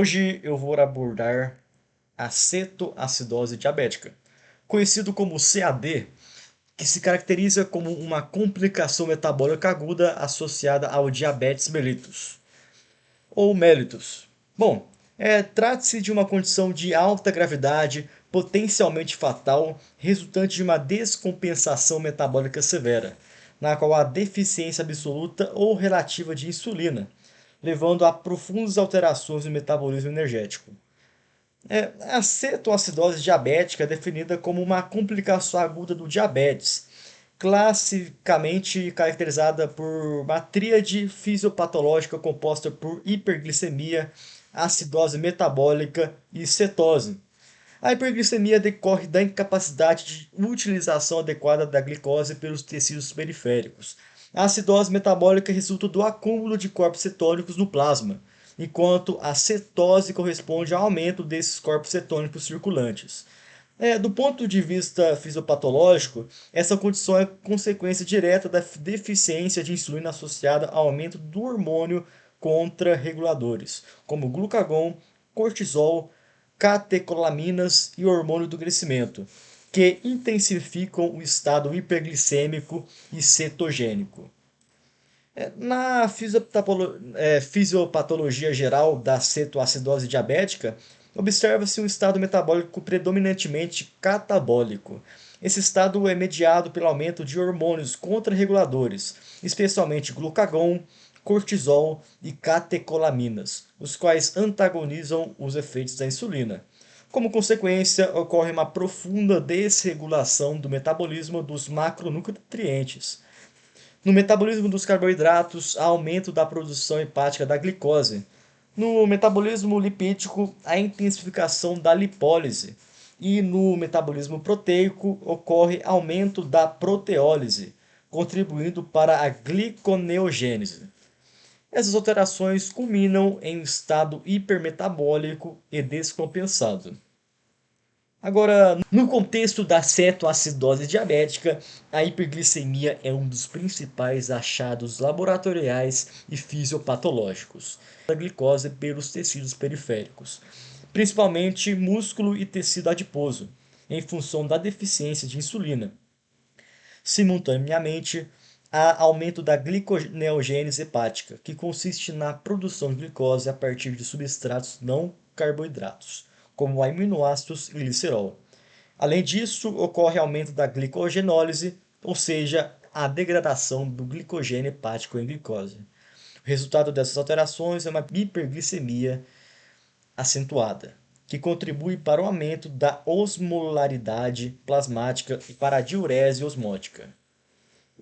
Hoje eu vou abordar a cetoacidose diabética, conhecido como CAD, que se caracteriza como uma complicação metabólica aguda associada ao diabetes mellitus, ou mellitus. Bom, trata-se de uma condição de alta gravidade, potencialmente fatal, resultante de uma descompensação metabólica severa, na qual há deficiência absoluta ou relativa de insulina, levando a profundas alterações no metabolismo energético. A cetoacidose diabética é definida como uma complicação aguda do diabetes, classicamente caracterizada por uma tríade fisiopatológica composta por hiperglicemia, acidose metabólica e cetose. A hiperglicemia decorre da incapacidade de utilização adequada da glicose pelos tecidos periféricos. A acidose metabólica resulta do acúmulo de corpos cetônicos no plasma, enquanto a cetose corresponde ao aumento desses corpos cetônicos circulantes. Do ponto de vista fisiopatológico, essa condição é consequência direta da deficiência de insulina associada ao aumento do hormônio contra-reguladores, como glucagon, cortisol, catecolaminas e hormônio do crescimento, que intensificam o estado hiperglicêmico e cetogênico. Na fisiopatologia geral da cetoacidose diabética, observa-se um estado metabólico predominantemente catabólico. Esse estado é mediado pelo aumento de hormônios contrarreguladores, especialmente glucagon, cortisol e catecolaminas, os quais antagonizam os efeitos da insulina. Como consequência, ocorre uma profunda desregulação do metabolismo dos macronutrientes. No metabolismo dos carboidratos, há aumento da produção hepática da glicose. No metabolismo lipídico, há intensificação da lipólise. E no metabolismo proteico, ocorre aumento da proteólise, contribuindo para a gliconeogênese. Essas alterações culminam em um estado hipermetabólico e descompensado. Agora, no contexto da cetoacidose diabética, a hiperglicemia é um dos principais achados laboratoriais e fisiopatológicos da glicose pelos tecidos periféricos, principalmente músculo e tecido adiposo, em função da deficiência de insulina. Simultaneamente, há aumento da gliconeogênese hepática, que consiste na produção de glicose a partir de substratos não carboidratos, como aminoácidos e glicerol. Além disso, ocorre aumento da glicogenólise, ou seja, a degradação do glicogênio hepático em glicose. O resultado dessas alterações é uma hiperglicemia acentuada, que contribui para o aumento da osmolaridade plasmática e para a diurese osmótica.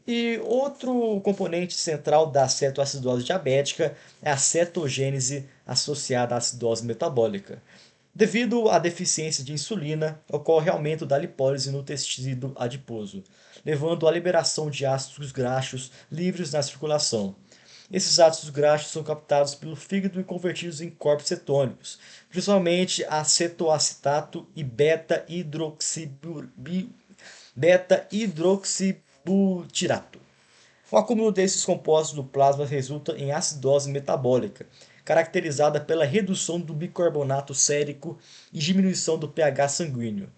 E outro componente central da cetoacidose diabética é a cetogênese associada à acidose metabólica. Devido à deficiência de insulina, ocorre aumento da lipólise no tecido adiposo, levando à liberação de ácidos graxos livres na circulação. Esses ácidos graxos são captados pelo fígado e convertidos em corpos cetônicos, principalmente acetoacetato e beta-hidroxibutirato. O acúmulo desses compostos no plasma resulta em acidose metabólica, caracterizada pela redução do bicarbonato sérico e diminuição do pH sanguíneo.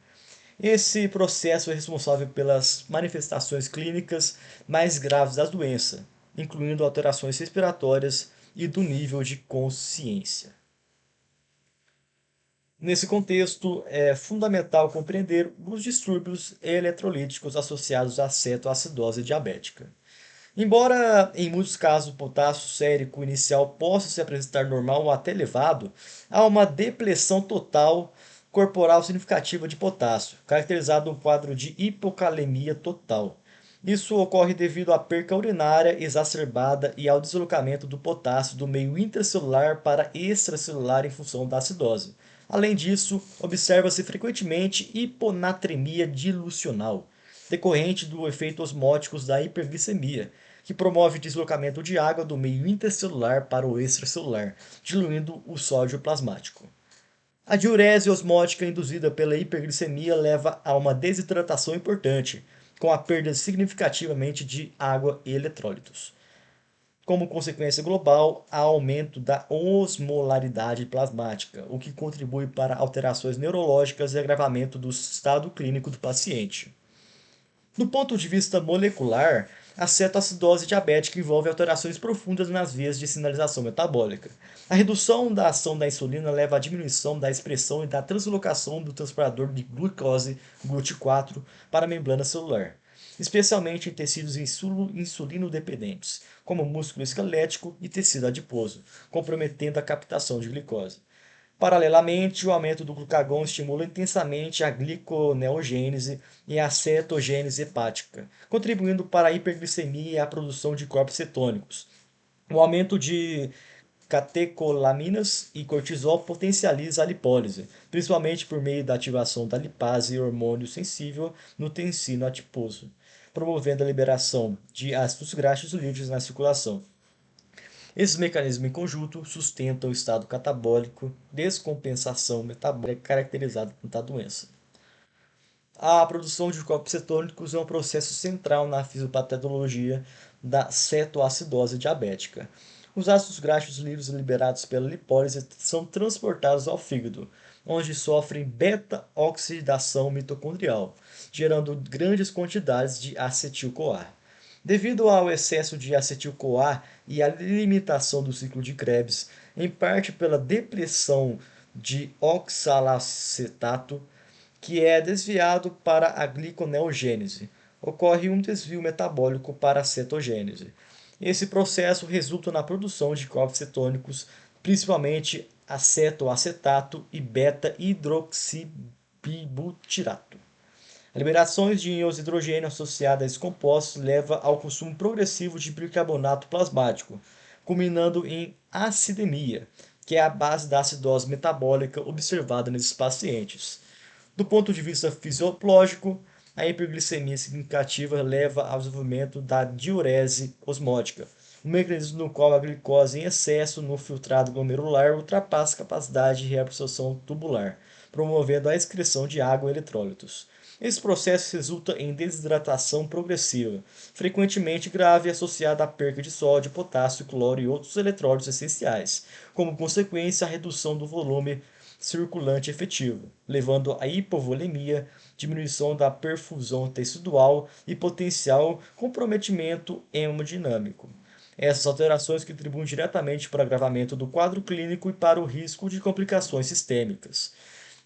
Esse processo é responsável pelas manifestações clínicas mais graves da doença, incluindo alterações respiratórias e do nível de consciência. Nesse contexto, é fundamental compreender os distúrbios eletrolíticos associados à cetoacidose diabética. Embora em muitos casos o potássio sérico inicial possa se apresentar normal ou até elevado, há uma depressão total corporal significativa de potássio, caracterizado um quadro de hipocalemia total. Isso ocorre devido à perca urinária exacerbada e ao deslocamento do potássio do meio intracelular para extracelular em função da acidose. Além disso, observa-se frequentemente hiponatremia dilucional, decorrente do efeito osmóticos da hiperglicemia, que promove deslocamento de água do meio intercelular para o extracelular, diluindo o sódio plasmático. A diurese osmótica induzida pela hiperglicemia leva a uma desidratação importante, com a perda significativamente de água e eletrólitos. como consequência global, há aumento da osmolaridade plasmática, o que contribui para alterações neurológicas e agravamento do estado clínico do paciente. Do ponto de vista molecular, a cetoacidose diabética envolve alterações profundas nas vias de sinalização metabólica. A redução da ação da insulina leva à diminuição da expressão e da translocação do transportador de glucose GLUT4 para a membrana celular, especialmente em tecidos insulino-dependentes, como músculo esquelético e tecido adiposo, comprometendo a captação de glicose. Paralelamente, o aumento do glucagon estimula intensamente a gliconeogênese e a cetogênese hepática, contribuindo para a hiperglicemia e a produção de corpos cetônicos. O aumento de catecolaminas e cortisol potencializa a lipólise, principalmente por meio da ativação da lipase, hormônio sensível no tensino adiposo, promovendo a liberação de ácidos graxos livres na circulação. Esses mecanismos em conjunto sustentam o estado catabólico, descompensação metabólica caracterizado por tal doença. A produção de corpos cetônicos é um processo central na fisiopatologia da cetoacidose diabética. Os ácidos graxos livres liberados pela lipólise são transportados ao fígado, onde sofrem beta-oxidação mitocondrial, gerando grandes quantidades de acetil-CoA. Devido ao excesso de acetil-CoA e à limitação do ciclo de Krebs, em parte pela depressão de oxalacetato, que é desviado para a gliconeogênese, ocorre um desvio metabólico para a cetogênese. Esse processo resulta na produção de corpos cetônicos, principalmente acetoacetato e beta-hidroxibutirato. Liberações de íons de hidrogênio associadas a esses compostos leva ao consumo progressivo de bicarbonato plasmático, culminando em acidemia, que é a base da acidose metabólica observada nesses pacientes. Do ponto de vista fisiológico, a hiperglicemia significativa leva ao desenvolvimento da diurese osmótica, um mecanismo no qual a glicose em excesso no filtrado glomerular ultrapassa a capacidade de reabsorção tubular, promovendo a excreção de água e eletrólitos. Esse processo resulta em desidratação progressiva, frequentemente grave e associada à perda de sódio, potássio, cloro e outros eletrólitos essenciais, como consequência a redução do volume circulante efetivo, levando à hipovolemia, diminuição da perfusão tecidual e potencial comprometimento hemodinâmico. Essas alterações contribuem diretamente para o agravamento do quadro clínico e para o risco de complicações sistêmicas.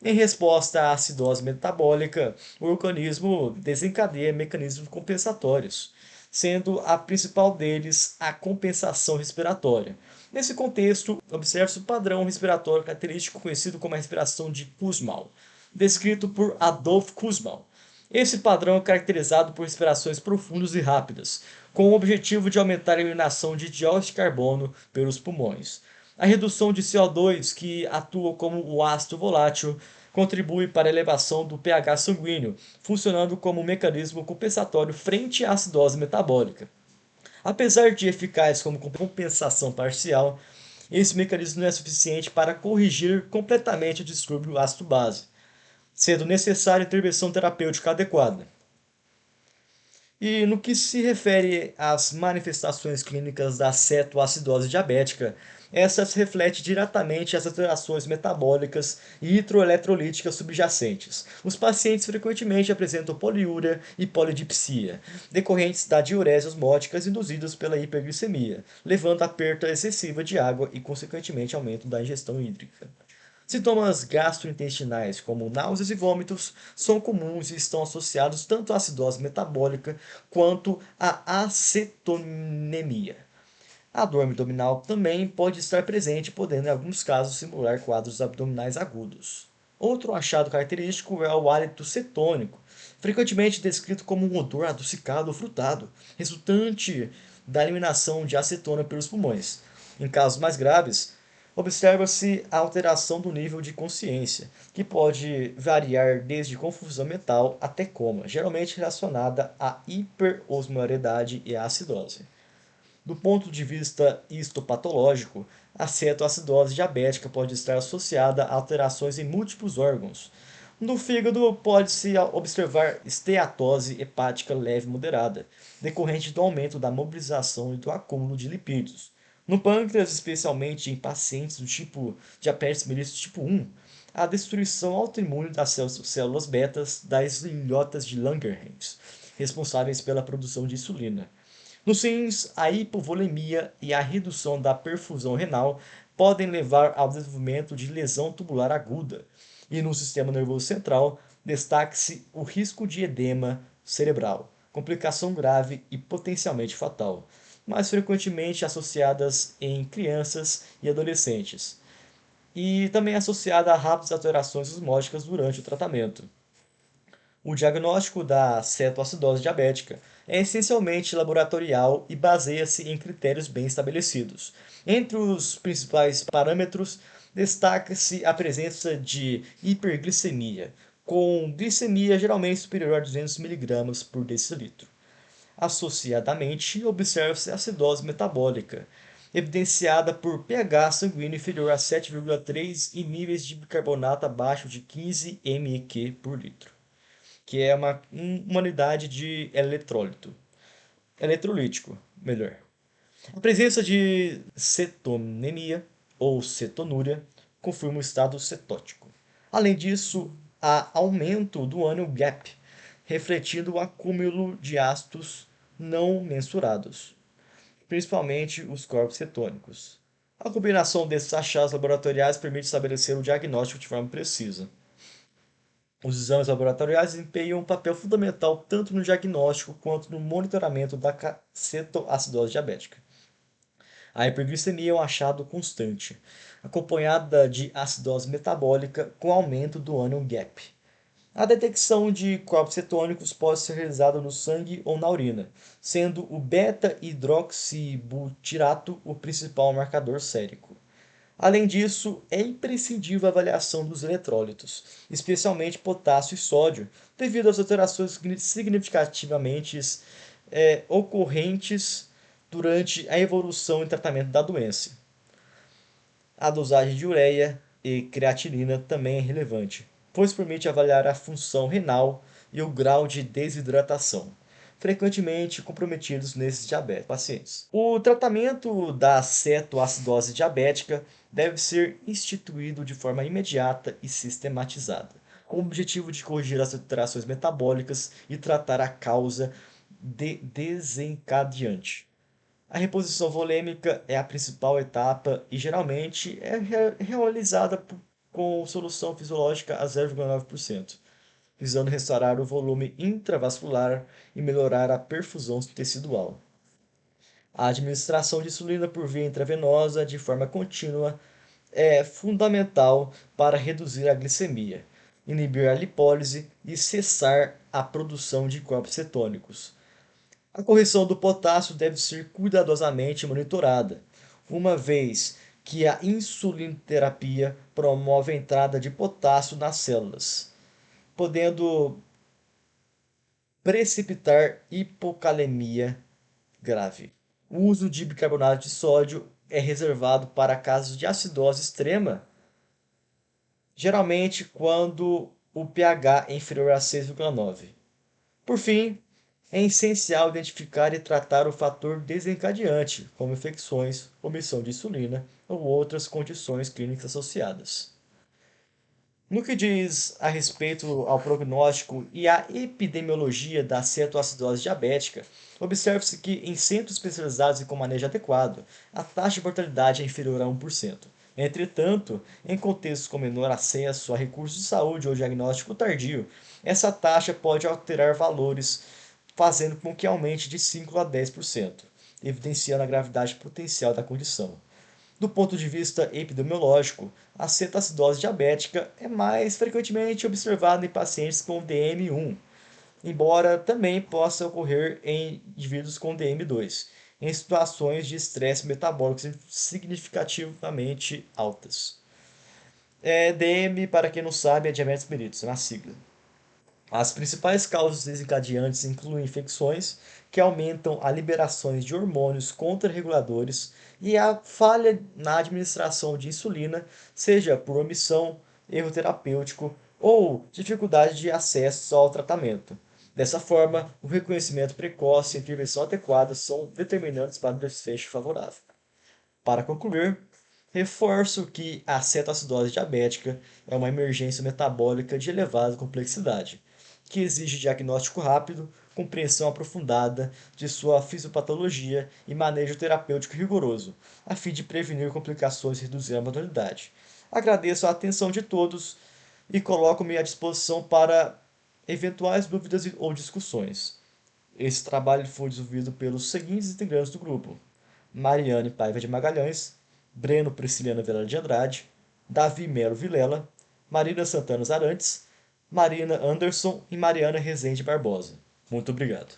Em resposta à acidose metabólica, o organismo desencadeia mecanismos compensatórios, sendo a principal deles a compensação respiratória. Nesse contexto, observa-se o padrão respiratório característico conhecido como a respiração de Kussmaul, descrito por Adolf Kussmaul. Esse padrão é caracterizado por respirações profundas e rápidas, com o objetivo de aumentar a eliminação de dióxido de carbono pelos pulmões. A redução de CO2, que atua como o ácido volátil, contribui para a elevação do pH sanguíneo, funcionando como um mecanismo compensatório frente à acidose metabólica. Apesar de eficaz como compensação parcial, esse mecanismo não é suficiente para corrigir completamente o distúrbio ácido-base, sendo necessária intervenção terapêutica adequada. E no que se refere às manifestações clínicas da cetoacidose diabética, essa se reflete diretamente às alterações metabólicas e hidroeletrolíticas subjacentes. Os pacientes frequentemente apresentam poliúria e polidipsia, decorrentes da diurese osmóticas induzidas pela hiperglicemia, levando à perda excessiva de água e, consequentemente, aumento da ingestão hídrica. Sintomas gastrointestinais, como náuseas e vômitos, são comuns e estão associados tanto à acidose metabólica quanto à acetonemia. A dor abdominal também pode estar presente, podendo, em alguns casos, simular quadros abdominais agudos. Outro achado característico é o hálito cetônico, frequentemente descrito como um odor adocicado ou frutado, resultante da eliminação de acetona pelos pulmões. Em casos mais graves, observa-se a alteração do nível de consciência, que pode variar desde confusão mental até coma, geralmente relacionada à hiperosmolaridade e à acidose. Do ponto de vista histopatológico, a cetoacidose diabética pode estar associada a alterações em múltiplos órgãos. No fígado, pode-se observar esteatose hepática leve moderada, decorrente do aumento da mobilização e do acúmulo de lipídios. No pâncreas, especialmente em pacientes do tipo diabetes mellitus tipo 1, a destruição autoimune das células betas das ilhotas de Langerhans, responsáveis pela produção de insulina. Nos rins, a hipovolemia e a redução da perfusão renal podem levar ao desenvolvimento de lesão tubular aguda. E no sistema nervoso central, destaque-se o risco de edema cerebral, complicação grave e potencialmente fatal, mais frequentemente associadas em crianças e adolescentes, e também associada a rápidas alterações osmóticas durante o tratamento. O diagnóstico da cetoacidose diabética é essencialmente laboratorial e baseia-se em critérios bem estabelecidos. Entre os principais parâmetros, destaca-se a presença de hiperglicemia, com glicemia geralmente superior a 200 mg por decilitro. Associadamente, observa-se a acidose metabólica, evidenciada por pH sanguíneo inferior a 7,3 e níveis de bicarbonato abaixo de 15 mQ por litro, que é uma unidade de eletrolítico, melhor. A presença de cetonemia ou cetonúria confirma o estado cetótico. Além disso, há aumento do ânion gap, refletindo o acúmulo de ácidos não mensurados, principalmente os corpos cetônicos. A combinação desses achados laboratoriais permite estabelecer o diagnóstico de forma precisa. Os exames laboratoriais desempenham um papel fundamental tanto no diagnóstico quanto no monitoramento da cetoacidose diabética. A hiperglicemia é um achado constante, acompanhada de acidose metabólica com aumento do ânion gap. A detecção de corpos cetônicos pode ser realizada no sangue ou na urina, sendo o beta-hidroxibutirato o principal marcador sérico. Além disso, é imprescindível a avaliação dos eletrólitos, especialmente potássio e sódio, devido às alterações significativamente ocorrentes durante a evolução e tratamento da doença. A dosagem de ureia e creatinina também é relevante, pois permite avaliar a função renal e o grau de desidratação, frequentemente comprometidos nesses pacientes. O tratamento da cetoacidose diabética deve ser instituído de forma imediata e sistematizada, com o objetivo de corrigir as alterações metabólicas e tratar a causa desencadeante. A reposição volêmica é a principal etapa e geralmente é realizada com solução fisiológica a 0,9%, visando restaurar o volume intravascular e melhorar a perfusão tecidual. A administração de insulina por via intravenosa de forma contínua é fundamental para reduzir a glicemia, inibir a lipólise e cessar a produção de corpos cetônicos. A correção do potássio deve ser cuidadosamente monitorada, uma vez que a insulinoterapia promove a entrada de potássio nas células, podendo precipitar hipocalemia grave. O uso de bicarbonato de sódio é reservado para casos de acidose extrema, geralmente quando o pH é inferior a 6,9. Por fim, é essencial identificar e tratar o fator desencadeante, como infecções, omissão de insulina ou outras condições clínicas associadas. No que diz a respeito ao prognóstico e à epidemiologia da cetoacidose diabética, observa-se que em centros especializados e com manejo adequado, a taxa de mortalidade é inferior a 1%. Entretanto, em contextos com menor acesso a recursos de saúde ou diagnóstico tardio, essa taxa pode alterar valores, fazendo com que aumente de 5 a 10%, evidenciando a gravidade potencial da condição. Do ponto de vista epidemiológico, a cetoacidose diabética é mais frequentemente observada em pacientes com DM1, embora também possa ocorrer em indivíduos com DM2, em situações de estresse metabólico significativamente altas. DM, para quem não sabe, é diabetes mellitus, na sigla. As principais causas desencadeantes incluem infecções que aumentam a liberação de hormônios contrarreguladores e a falha na administração de insulina, seja por omissão, erro terapêutico ou dificuldade de acesso ao tratamento. Dessa forma, o reconhecimento precoce e a intervenção adequada são determinantes para o desfecho favorável. Para concluir, reforço que a cetoacidose diabética é uma emergência metabólica de elevada complexidade, que exige diagnóstico rápido, compreensão aprofundada de sua fisiopatologia e manejo terapêutico rigoroso, a fim de prevenir complicações e reduzir a mortalidade. Agradeço a atenção de todos e coloco-me à disposição para eventuais dúvidas ou discussões. Esse trabalho foi desenvolvido pelos seguintes integrantes do grupo: Mariane Paiva de Magalhães, Breno Prisciliano Vilela de Andrade, Davi Melo Vilela, Marina Santana Zarantes, Marina Anderson e Mariana Rezende Barbosa. Muito obrigado.